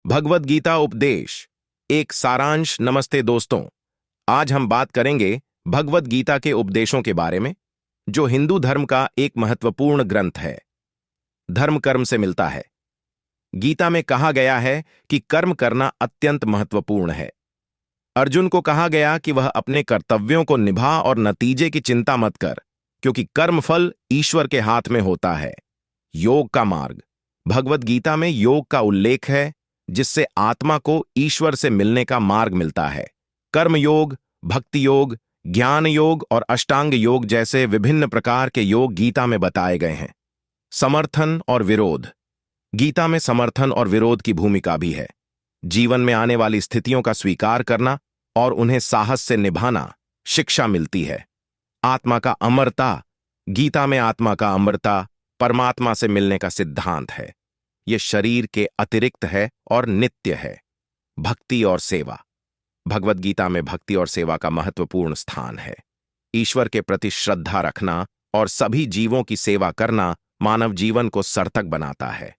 भगवद गीता उपदेश एक सारांश। नमस्ते दोस्तों, आज हम बात करेंगे भगवद गीता के उपदेशों के बारे में, जो हिंदू धर्म का एक महत्वपूर्ण ग्रंथ है। धर्म कर्म से मिलता है। गीता में कहा गया है कि कर्म करना अत्यंत महत्वपूर्ण है। अर्जुन को कहा गया कि वह अपने कर्तव्यों को निभा और नतीजे की चिंता मत कर, क्योंकि कर्म फल ईश्वर के हाथ में होता है। योग का मार्ग। भगवद गीता में योग का उल्लेख है, जिससे आत्मा को ईश्वर से मिलने का मार्ग मिलता है। कर्म योग, भक्ति योग, ज्ञान योग और अष्टांग योग जैसे विभिन्न प्रकार के योग गीता में बताए गए हैं। समर्थन और विरोध। गीता में समर्थन और विरोध की भूमिका भी है। जीवन में आने वाली स्थितियों का स्वीकार करना और उन्हें साहस से निभाना शिक्षा मिलती है। आत्मा का अमरता। गीता में आत्मा का अमरता परमात्मा से मिलने का सिद्धांत है। यह शरीर के अतिरिक्त है और नित्य है। भक्ति और सेवा। भगवद गीता में भक्ति और सेवा का महत्वपूर्ण स्थान है। ईश्वर के प्रति श्रद्धा रखना और सभी जीवों की सेवा करना मानव जीवन को सार्थक बनाता है।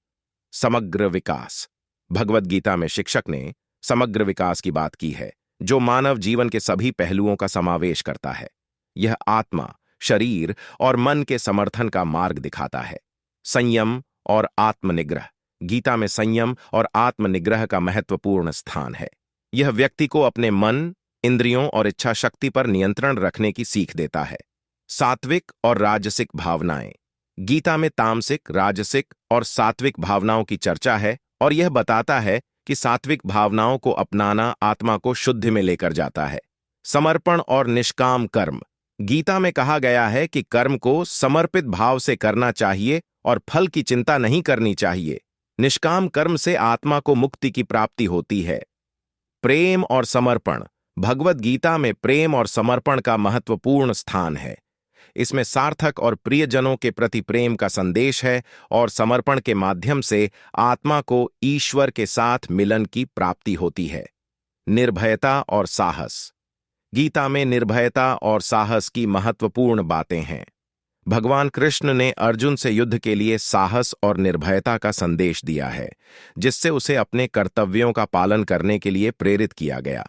समग्र विकास। भगवद गीता में शिक्षक ने समग्र विकास की बात की है, जो मानव जीवन के सभी पहलुओं का समावेश करता है। यह आत्मा, शरीर और मन के समर्थन का मार्ग दिखाता है। संयम और आत्मनिग्रह। गीता में संयम और आत्मनिग्रह का महत्वपूर्ण स्थान है। यह व्यक्ति को अपने मन, इंद्रियों और इच्छा शक्ति पर नियंत्रण रखने की सीख देता है। सात्विक और राजसिक भावनाएं। गीता में तामसिक, राजसिक और सात्विक भावनाओं की चर्चा है और यह बताता है कि सात्विक भावनाओं को अपनाना आत्मा को शुद्धि में लेकर जाता है। समर्पण और निष्काम कर्म। गीता में कहा गया है कि कर्म को समर्पित भाव से करना चाहिए और फल की चिंता नहीं करनी चाहिए। निष्काम कर्म से आत्मा को मुक्ति की प्राप्ति होती है। प्रेम और समर्पण। भगवद गीता में प्रेम और समर्पण का महत्वपूर्ण स्थान है। इसमें सार्थक और प्रियजनों के प्रति प्रेम का संदेश है और समर्पण के माध्यम से आत्मा को ईश्वर के साथ मिलन की प्राप्ति होती है। निर्भयता और साहस। गीता में निर्भयता और साहस की महत्वपूर्ण बातें हैं। भगवान कृष्ण ने अर्जुन से युद्ध के लिए साहस और निर्भयता का संदेश दिया है, जिससे उसे अपने कर्तव्यों का पालन करने के लिए प्रेरित किया गया।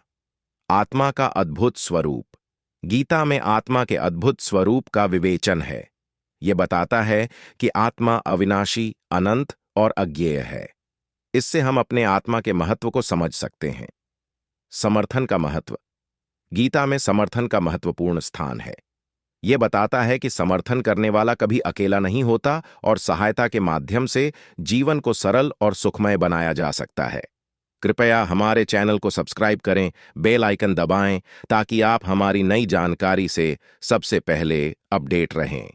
आत्मा का अद्भुत स्वरूप। गीता में आत्मा के अद्भुत स्वरूप का विवेचन है। यह बताता है कि आत्मा अविनाशी, अनंत और अज्ञेय है। इससे हम अपने आत्मा के महत्व को समझ सकते हैं। समर्थन का महत्व। गीता में समर्थन का महत्वपूर्ण स्थान है। यह बताता है कि समर्थन करने वाला कभी अकेला नहीं होता और सहायता के माध्यम से जीवन को सरल और सुखमय बनाया जा सकता है। कृपया हमारे चैनल को सब्सक्राइब करें, बेल आइकन दबाएं, ताकि आप हमारी नई जानकारी से सबसे पहले अपडेट रहें।